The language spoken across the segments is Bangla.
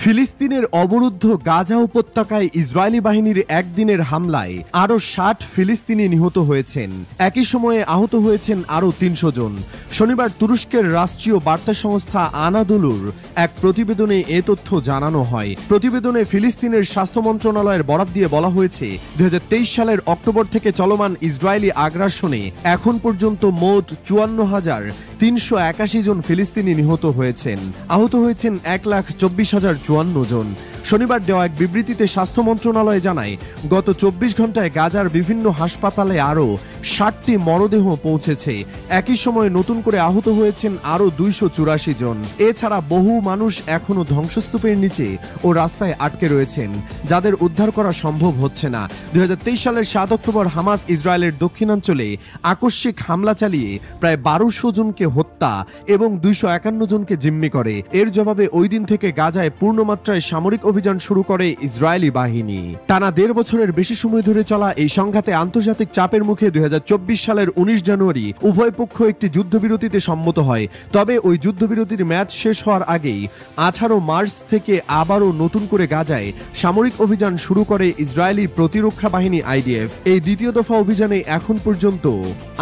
ফিলিস্তিনের অবরুদ্ধ গাজা উপত্যকায় ইসরায়েলি বাহিনীর একদিনের হামলায় আরও ৬০ ফিলিস্তিনি নিহত হয়েছেন। একই সময়ে আহত হয়েছেন আরও ৩০০ জন। শনিবার তুরস্কের রাষ্ট্রীয় বার্তা সংস্থা আনাদোলুর এক প্রতিবেদনে এ তথ্য জানানো হয়। প্রতিবেদনে ফিলিস্তিনের স্বাস্থ্য মন্ত্রণালয়ের বরাত দিয়ে বলা হয়েছে, ২০২৩ সালের অক্টোবর থেকে চলমান ইসরায়েলি আগ্রাসনে এখন পর্যন্ত মোট ৫৪,৩৮১ জন ফিলিস্তিনি নিহত হয়েছেন। আহত হয়েছেন ১,২৪,০৫৪ জন। শনিবার দেওয়া এক বিবৃতিতে স্বাস্থ্য মন্ত্রণালয় জানায়, গত ২৪ ঘন্টায় গাজার বিভিন্ন হাসপাতালে আরও ৬০টি মরদেহ পৌঁছেছে। একই সময়ে নতুন করে আহত হয়েছেন আরও ২৮৪ জন। এছাড়া বহু মানুষ এখনও ধ্বংসস্তূপের নিচে ও রাস্তায় আটকে রয়েছেন, যাদের উদ্ধার করা সম্ভব হচ্ছে না। ২০২৩ সালের ৭ অক্টোবর হামাস ইসরায়েলের দক্ষিণাঞ্চলে আকস্মিক হামলা চালিয়ে প্রায় ১২০০ জনকে হত্যা এবং ২৫১ জনকে জিম্মি করে। এর জবাবে ওই দিন থেকে গাজায় পূর্ণমাত্রায় সামরিক অভিযান শুরু করে ইসরায়েলি বাহিনী। টানা ১.৫ বছরের বেশি সময় ধরে চলা এই সংঘাতে আন্তর্জাতিক চাপের মুখে ২০২৪ সালের ১৯ জানুয়ারি উভয় পক্ষ একটি যুদ্ধবিরতিতে সম্মত হয়। তবে ওই যুদ্ধবিরতির মেয়াদ শেষ হওয়ার আগেই ১৮ মার্চ থেকে আবারও নতুন করে গাজায় সামরিক অভিযান শুরু করে ইসরায়েলি প্রতিরক্ষা বাহিনী আইডিএফ। এই দ্বিতীয় দফা অভিযানে এখন পর্যন্ত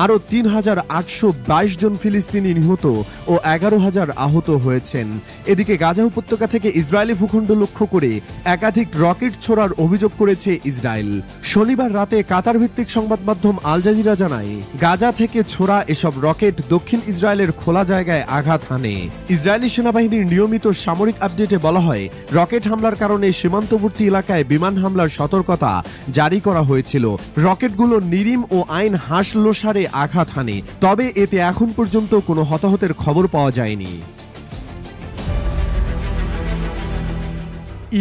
আরও ৩,৮২২ জন ফিলিস্তিনি নিহত ও ১১,০০০ আহত হয়েছেন। এদিকে গাজা উপত্যকা থেকে ইসরায়েলি ভূখণ্ড লক্ষ্য করে একাধিক রকেট ছোড়ার অভিযোগ করেছে ইসরায়েল। শনিবার রাতে কাতার ভিত্তিক সংবাদ মাধ্যম আল জাজিরা জানায়, গাজা থেকে ছোড়া এসব রকেট দক্ষিণ ইসরায়েলের খোলা জায়গায় আঘাত হানে। ইসরায়েলি সেনাবাহিনীর নিয়মিত সামরিক আপডেটে বলা হয়, রকেট হামলার কারণে সীমান্তবর্তী এলাকায় বিমান হামলার সতর্কতা জারি করা হয়েছিল। রকেটগুলো নিরিম ও আইন হাসলোসারে আঘাত হানে, তবে এতে এখন পর্যন্ত কোনো হতাহতের খবর পাওয়া যায়নি।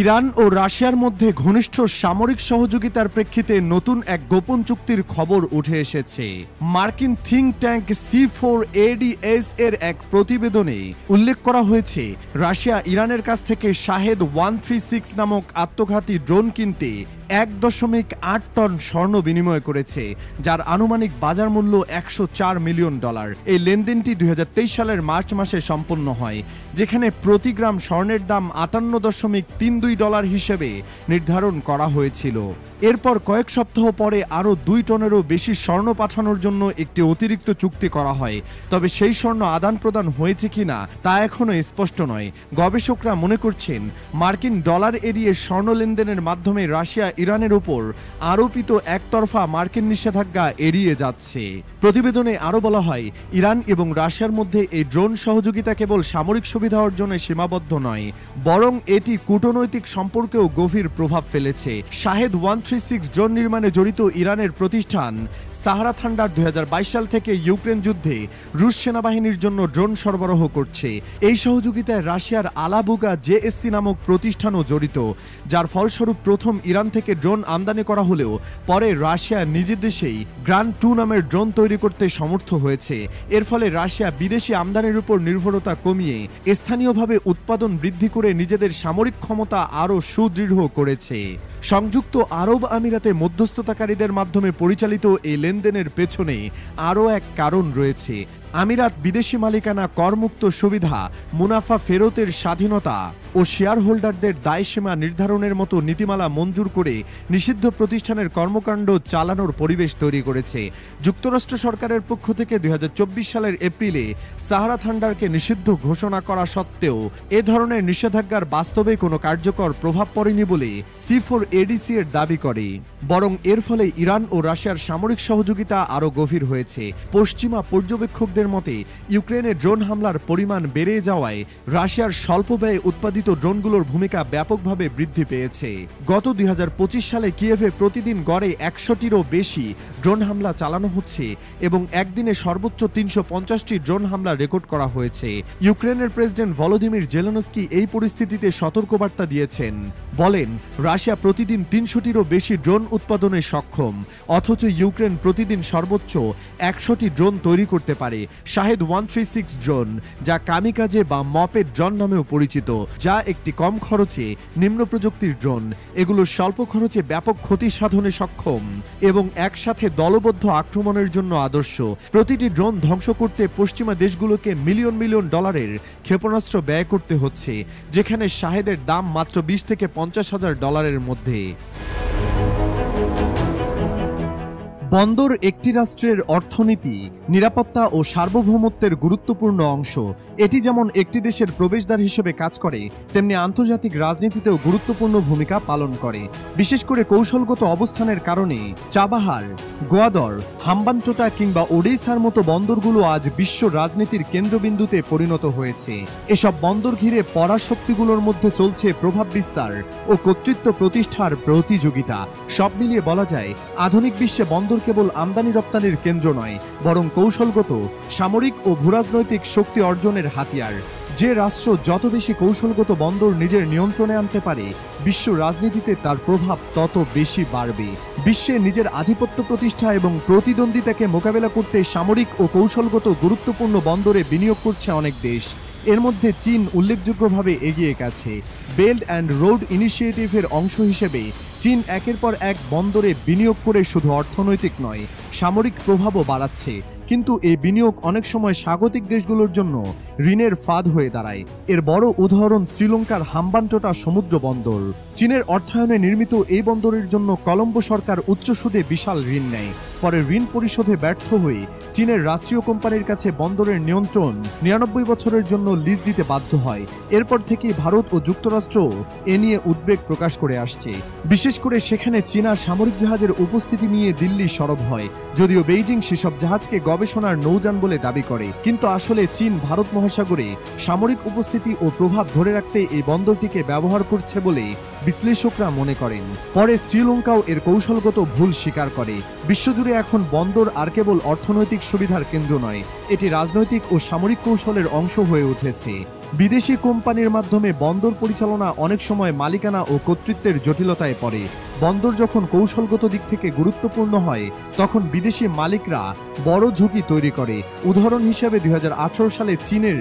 ইরান ও রাশিয়ার মধ্যে ঘনিষ্ঠ সামরিক সহযোগিতার প্রেক্ষিতে নতুন এক গোপন চুক্তির খবর উঠে এসেছে। মার্কিন থিঙ্ক ট্যাঙ্ক C4ADS এর এক প্রতিবেদনে উল্লেখ করা হয়েছে, রাশিয়া ইরানের কাছ থেকে শাহেদ 136 নামক আত্মঘাতী ড্রোন কিনতে ১.৮ টন স্বর্ণ বিনিময় করেছে, যার আনুমানিক বাজার মূল্য $১০৪ মিলিয়ন। এই লেনদেনটি ২০২৩ সালের মার্চ মাসে সম্পন্ন হয়, যেখানে প্রতি গ্রাম স্বর্ণের দাম $৫৮.৩২ হিসেবে নির্ধারণ করা হয়েছিল। এরপর কয়েক সপ্তাহ পরে আরও ২ টনেরও বেশি স্বর্ণ পাঠানোর জন্য একটি অতিরিক্ত চুক্তি করা হয়। তবে সেই স্বর্ণ আদান প্রদান হয়েছে কিনা তা এখনও স্পষ্ট নয়। গবেষকরা মনে করছেন, মার্কিন ডলার এড়িয়ে স্বর্ণ লেনদেনের মাধ্যমে রাশিয়া ইরানের উপর আরোপিত একতরফা মার্কিন নিষেধাজ্ঞা এড়িয়ে যাচ্ছে। প্রতিবেদনে আরও বলা হয়, ইরান এবং রাশিয়ার মধ্যে এই ড্রোন সহযোগিতা কেবল সামরিক সুবিধা অর্জনে সীমাবদ্ধ নয়, বরং এটি কূটনৈতিক সম্পর্কেও গভীর প্রভাব ফেলেছে। শাহেদ 136 ড্রোন নির্মাণে জড়িত ইরানের প্রতিষ্ঠান সাহারা থান্ডার ২০২২ সাল থেকে ইউক্রেন যুদ্ধে রুশ সেনাবাহিনীর জন্য ড্রোন সরবরাহ করছে। এই সহযোগিতায় রাশিয়ার আলাবুগা JSC নামক প্রতিষ্ঠানও জড়িত, যার ফলস্বরূপ প্রথম ইরান থেকে ড্রোন আমদানি করা হলেও পরে রাশিয়া নিজের দেশেই গ্রান্ড 2 নামের ড্রোন তৈরি করতে সমর্থ হয়েছে। এর ফলে রাশিয়া বিদেশি আমদানির উপর নির্ভরতা কমিয়ে স্থানীয়ভাবে উৎপাদন বৃদ্ধি করে নিজেদের সামরিক ক্ষমতা আরও সুদৃঢ় করেছে। সংযুক্ত আরব আমিরাতে মধ্যস্থতাকারীদের মাধ্যমে পরিচালিত এই লেনদেনের পেছনে আরও এক কারণ রয়েছে। আমিরাত বিদেশি মালিকানা করমুক্ত সুবিধা, মুনাফা ফেরতের স্বাধীনতা ও শেয়ার হোল্ডারদের দায়সীমা নির্ধারণের মতো নীতিমালা মঞ্জুর করে নিষিদ্ধ প্রতিষ্ঠানের কর্মকাণ্ড চালানোর পরিবেশ তৈরি করেছে। যুক্তরাষ্ট্র সরকারের পক্ষ থেকে ২০২৪ সালের এপ্রিলে সাহারা থান্ডারকে নিষিদ্ধ ঘোষণা করা সত্ত্বেও এ ধরনের নিষেধাজ্ঞার বাস্তবে কোনো কার্যকর প্রভাব পড়েনি বলে C4ADC এর দাবি করে, বরং এর ফলে ইরান ও রাশিয়ার সামরিক সহযোগিতা আরও গভীর হয়েছে। পশ্চিমা পর্যবেক্ষকদের মতে, ইউক্রেনে ড্রোন হামলার পরিমাণ বেড়ে যাওয়ায় রাশিয়ার স্বল্প ব্যয়ে উৎপাদিত ড্রোনগুলোর ভূমিকা ব্যাপকভাবে বৃদ্ধি পেয়েছে। গত ২০২৫ সালে কিয়েভে প্রতিদিন গড়ে ১০০টিরও বেশি ড্রোন হামলা চালানো হচ্ছে এবং একদিনে সর্বোচ্চ ৩৫০টি ড্রোন হামলা রেকর্ড করা হয়েছে। ইউক্রেনের প্রেসিডেন্ট ভলোদিমির জেলেনস্কি এই পরিস্থিতিতে সতর্কবার্তা দিয়েছেন, বলেন, রাশিয়া প্রতিদিন ৩০০টিরও বেশি ড্রোন উৎপাদনে সক্ষম, অথচ ইউক্রেন প্রতিদিন সর্বোচ্চ ১০০টি ড্রোন তৈরি করতে পারে। শাহেদ 136 ড্রোন, যা কামিকাজে বা মপেড ড্রোন নামেও পরিচিত, যা একটি কম খরচে নিম্ন প্রযুক্তির ড্রোন। এগুলো স্বল্প খরচে ব্যাপক ক্ষতি সাধনে সক্ষম এবং একসাথে দলবদ্ধ আক্রমণের জন্য আদর্শ। প্রতিটি ড্রোন ধ্বংস করতে পশ্চিমা দেশগুলোকে মিলিয়ন মিলিয়ন ডলারের ক্ষেপণাস্ত্র ব্যয় করতে হচ্ছে, যেখানে শাহেদের দাম মাত্র 20 থেকে 50,000 ডলারের মধ্যে। বন্দর একটি রাষ্ট্রের অর্থনীতি, নিরাপত্তা ও সার্বভৌমত্বের গুরুত্বপূর্ণ অংশ। এটি যেমন একটি দেশের প্রবেশদ্বার হিসেবে কাজ করে, তেমনি আন্তর্জাতিক রাজনীতিতেও গুরুত্বপূর্ণ ভূমিকা পালন করে। বিশেষ করে কৌশলগত অবস্থানের কারণে চাবাহার, গোয়াদর, হাম্বানটোটা কিংবা ওডিশার মতো বন্দরগুলো আজ বিশ্ব রাজনীতির কেন্দ্রবিন্দুতে পরিণত হয়েছে। এসব বন্দর ঘিরে পরাশক্তিগুলোর মধ্যে চলছে প্রভাব বিস্তার ও কর্তৃত্ব প্রতিষ্ঠার প্রতিযোগিতা। সব মিলিয়ে বলা যায়, আধুনিক বিশ্বে বন্দর কেবল আমদানি রপ্তানির কেন্দ্র নয়, বরং কৌশলগত, সামরিক ও ভূরাজনৈতিক শক্তি অর্জনের হাতিয়ার। যে রাষ্ট্র যত বেশি কৌশলগত বন্দর নিজের নিয়ন্ত্রণে আনতে পারে, বিশ্ব রাজনীতিতে তার প্রভাব তত বেশি বাড়বে। বিশ্বে নিজের আধিপত্য প্রতিষ্ঠা এবং প্রতিদ্বন্দ্বিতাকে মোকাবেলা করতে সামরিক ও কৌশলগত গুরুত্বপূর্ণ বন্দরে বিনিয়োগ করছে অনেক দেশ। এর মধ্যে চীন উল্লেখযোগ্যভাবে এগিয়ে গেছে। বেল্ট অ্যান্ড রোড ইনিশিয়েটিভের অংশ হিসেবে চীন একের পর এক বন্দরে বিনিয়োগ করে শুধু অর্থনৈতিক নয়, সামরিক প্রভাবও বাড়াচ্ছে। কিন্তু এই বিনিয়োগ অনেক সময় স্বাগতিক দেশগুলোর জন্য ঋণের ফাঁদ হয়ে দাঁড়ায়। এর বড় উদাহরণ শ্রীলঙ্কার হাম্বানটোটা সমুদ্র বন্দর। চীনের অর্থায়নে নির্মিত এই বন্দরের জন্য কলম্বো সরকার উচ্চ সুদে বিশাল ঋণ নেয়। পরে ঋণ পরিশোধে ব্যর্থ হয়ে চীনের রাষ্ট্রীয় কোম্পানির কাছে বন্দরের নিয়ন্ত্রণ 99 বছরের জন্য লিজ দিতে বাধ্য হয়। এরপর থেকেই ভারত ও যুক্তরাষ্ট্র এ নিয়ে উদ্বেগ প্রকাশ করে আসছে। বিশেষ করে সেখানে চীনা সামরিক জাহাজের উপস্থিতি নিয়ে দিল্লি সরব হয়, যদিও বেইজিং সেসব জাহাজকে গবেষণার নৌযান বলে দাবি করে। কিন্তু আসলে চীন ভারত মহাসাগরে সামরিক উপস্থিতি ও প্রভাব ধরে রাখতে এই বন্দরটিকে ব্যবহার করছে বলে বিশ্লেষকরা মনে করেন। পরে শ্রীলঙ্কাও এর কৌশলগত ভুল স্বীকার করে। বিশ্বজুড়ে এখন বন্দর আর কেবল অর্থনৈতিক সুবিধার কেন্দ্র নয়, এটি রাজনৈতিক ও সামরিক কৌশলের অংশ হয়ে উঠেছে। বিদেশি কোম্পানির মাধ্যমে বন্দর পরিচালনা অনেক সময় মালিকানা ও কর্তৃত্বের জটিলতায় পড়ে। বন্দর যখন কৌশলগত দিক থেকে গুরুত্বপূর্ণ হয়, তখন বিদেশি মালিকরা বড় ঝুঁকি তৈরি করে। উদাহরণ হিসেবে 2018 সালে চীনের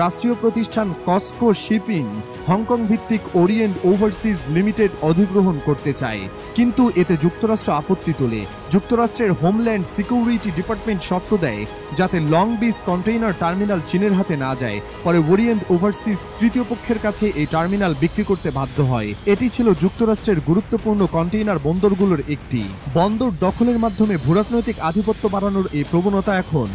রাষ্ট্রীয় প্রতিষ্ঠান কসকো শিপিং হংকং ভিত্তিক ওরিয়েন্ট ওভারসিজ লিমিটেড অধিগ্রহণ করতে চায়, কিন্তু এতে যুক্তরাষ্ট্র আপত্তি তোলে। যুক্তরাষ্ট্রের হোমল্যান্ড সিকিউরিটি ডিপার্টমেন্ট শর্ত দেয় যাতে লং বিচ কন্টেইনার টার্মিনাল চীনের হাতে না যায়। পরে ওরিয়েন্ট ওভারসিজ তৃতীয় পক্ষের কাছে এই টার্মিনাল বিক্রি করতে বাধ্য হয়। এটি ছিল যুক্তরাষ্ট্রের গুরুত্বপূর্ণ কন্টেইনার বন্দরগুলোর একটি। বন্দর দখলের মাধ্যমে ভূরাজনৈতিক আধিপত্য বাড়ানোর এই প্রবণতা এখন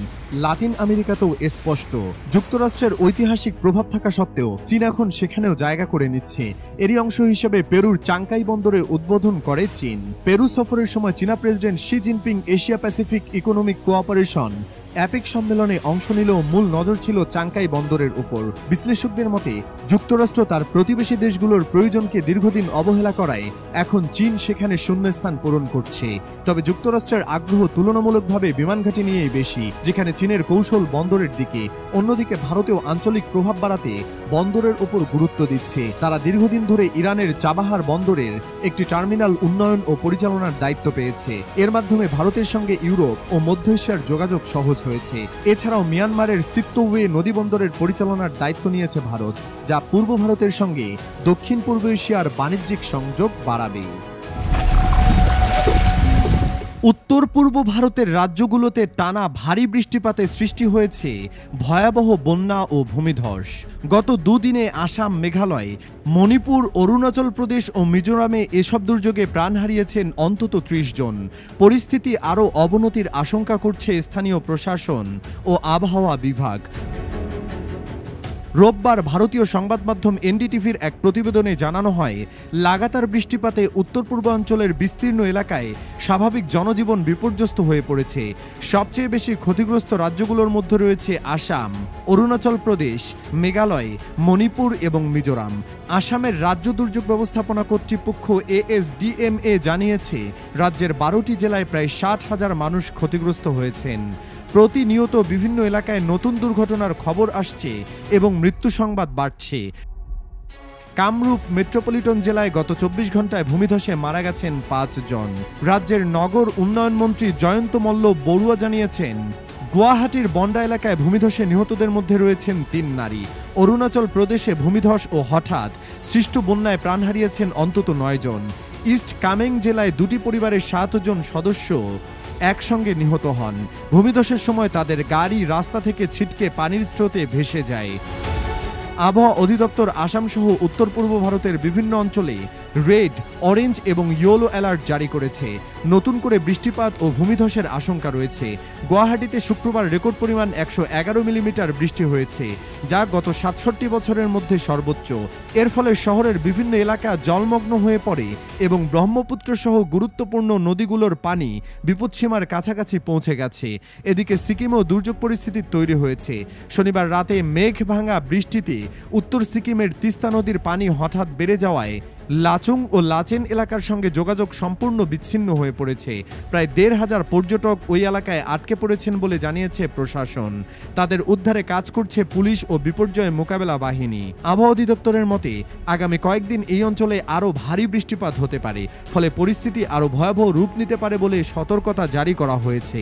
লাতিন আমেরিকাতেও স্পষ্ট। যুক্তরাষ্ট্রের ঐতিহাসিক প্রভাব থাকা সত্ত্বেও চীন এখন সেখানেও জায়গা করে নিচ্ছে। এরই অংশ হিসেবে পেরুর চাংকাই বন্দরে উদ্বোধন করে চীন। পেরু সফরের সময় চীনা president Xi Jinping Asia Pacific economic cooperation APEC সম্মেলনে অংশ নিলেও মূল নজর ছিল চাংকাই বন্দরের উপর। বিশ্লেষকদের মতে, যুক্তরাষ্ট্র তার প্রতিবেশী দেশগুলোর প্রয়োজনকে দীর্ঘদিন অবহেলা করায় এখন চীন সেখানে শূন্যস্থান পূরণ করছে। তবে যুক্তরাষ্ট্রের আগ্রহ তুলনামূলকভাবে বিমানঘাঁটি নিয়েই বেশি, যেখানে চীনের কৌশল বন্দরের দিকে। অন্যদিকে ভারতেও আঞ্চলিক প্রভাব বাড়াতে বন্দরের উপর গুরুত্ব দিচ্ছে। তারা দীর্ঘদিন ধরে ইরানের চাবাহার বন্দরের একটি টার্মিনাল উন্নয়ন ও পরিচালনার দায়িত্ব পেয়েছে। এর মাধ্যমে ভারতের সঙ্গে ইউরোপ ও মধ্য এশিয়ার যোগাযোগ সহজ হয়েছে। এছাড়াও মিয়ানমারের সিত্তোওয়ে নদীবন্দরের পরিচালনার দায়িত্ব নিয়েছে ভারত, যা পূর্ব ভারতের সঙ্গে দক্ষিণ পূর্ব এশিয়ার বাণিজ্যিক সংযোগ বাড়াবে। উত্তর পূর্ব ভারতের রাজ্যগুলোতে টানা ভারী বৃষ্টিপাতের সৃষ্টি হয়েছে ভয়াবহ বন্যা ও ভূমিধস। গত দুদিনে আসাম, মেঘালয়, মণিপুর, অরুণাচল প্রদেশ ও মিজোরামে এসব দুর্যোগে প্রাণ হারিয়েছেন অন্তত 30 জন। পরিস্থিতি আরও অবনতির আশঙ্কা করছে স্থানীয় প্রশাসন ও আবহাওয়া বিভাগ। রোববার ভারতীয় সংবাদ মাধ্যম এনডিটিভির এক প্রতিবেদনে জানানো হয়, লাগাতার বৃষ্টিপাতে উত্তর পূর্বাঞ্চলের বিস্তীর্ণ এলাকায় স্বাভাবিক জনজীবন বিপর্যস্ত হয়ে পড়েছে। সবচেয়ে বেশি ক্ষতিগ্রস্ত রাজ্যগুলোর মধ্যে রয়েছে আসাম, অরুণাচল প্রদেশ, মেঘালয়, মণিপুর এবং মিজোরাম। আসামের রাজ্য দুর্যোগ ব্যবস্থাপনা কর্তৃপক্ষ এএসডিএমএ জানিয়েছে, রাজ্যের 12টি জেলায় প্রায় 60,000 মানুষ ক্ষতিগ্রস্ত হয়েছেন। প্রতিনিয়ত বিভিন্ন এলাকায় নতুন দুর্ঘটনার খবর আসছে এবং মৃত্যু সংবাদ বাড়ছে। কামরূপ মেট্রোপলিটন জেলায় গত 24 ঘন্টায় ভূমিধসে মারা গেছেন 5 জন। রাজ্যের নগর উন্নয়ন মন্ত্রী জয়ন্ত মল্ল বড়ুয়া জানিয়েছেন, গুয়াহাটির বন্ডা এলাকায় ভূমিধসে নিহতদের মধ্যে রয়েছেন ৩ নারী। অরুণাচল প্রদেশে ভূমিধস ও হঠাৎ সৃষ্ট বন্যায় প্রাণ হারিয়েছেন অন্তত ৯ জন। ইস্ট কামেং জেলায় ২টি পরিবারের ৭ জন সদস্য একসঙ্গে নিহত হন। ভূমিধসের সময় তাদের গাড়ি রাস্তা থেকে ছিটকে পানির স্রোতে ভেসে যায়। আবহাওয়া অধিদপ্তর আসাম সহ উত্তর পূর্ব ভারতের বিভিন্ন অঞ্চলে রেড, অরেঞ্জ এবং ইয়েলো অ্যালার্ট জারি করেছে। নতুন করে বৃষ্টিপাত ও ভূমিধসের আশঙ্কা রয়েছে। গুয়াহাটিতে শুক্রবার রেকর্ড পরিমাণ ১১১ মিলিমিটার বৃষ্টি হয়েছে, যা গত ৬৭ বছরের মধ্যে সর্বোচ্চ। এর ফলে শহরের বিভিন্ন এলাকা জলমগ্ন হয়ে পড়ে এবং ব্রহ্মপুত্র সহ গুরুত্বপূর্ণ নদীগুলোর পানি বিপদসীমার কাছাকাছি পৌঁছে গেছে। এদিকে সিকিমেও দুর্যোগ পরিস্থিতি তৈরি হয়েছে। শনিবার রাতে মেঘ ভাঙা বৃষ্টিতে উত্তর সিকিমের তিস্তা নদীর পানি হঠাৎ বেড়ে যাওয়ায় লাচুং ও লাচেন এলাকার সঙ্গে যোগাযোগ সম্পূর্ণ বিচ্ছিন্ন হয়ে পড়েছে। প্রায় ১৫০০ পর্যটক ওই এলাকায় আটকে পড়েছেন বলে জানিয়েছে প্রশাসন। তাদের উদ্ধারে কাজ করছে পুলিশ ও বিপর্যয় মোকাবেলা বাহিনী। আবহাওয়া অধিদপ্তরের মতে আগামী কয়েকদিন এই অঞ্চলে আরও ভারী বৃষ্টিপাত হতে পারে, ফলে পরিস্থিতি আরও ভয়াবহ রূপ নিতে পারে বলে সতর্কতা জারি করা হয়েছে।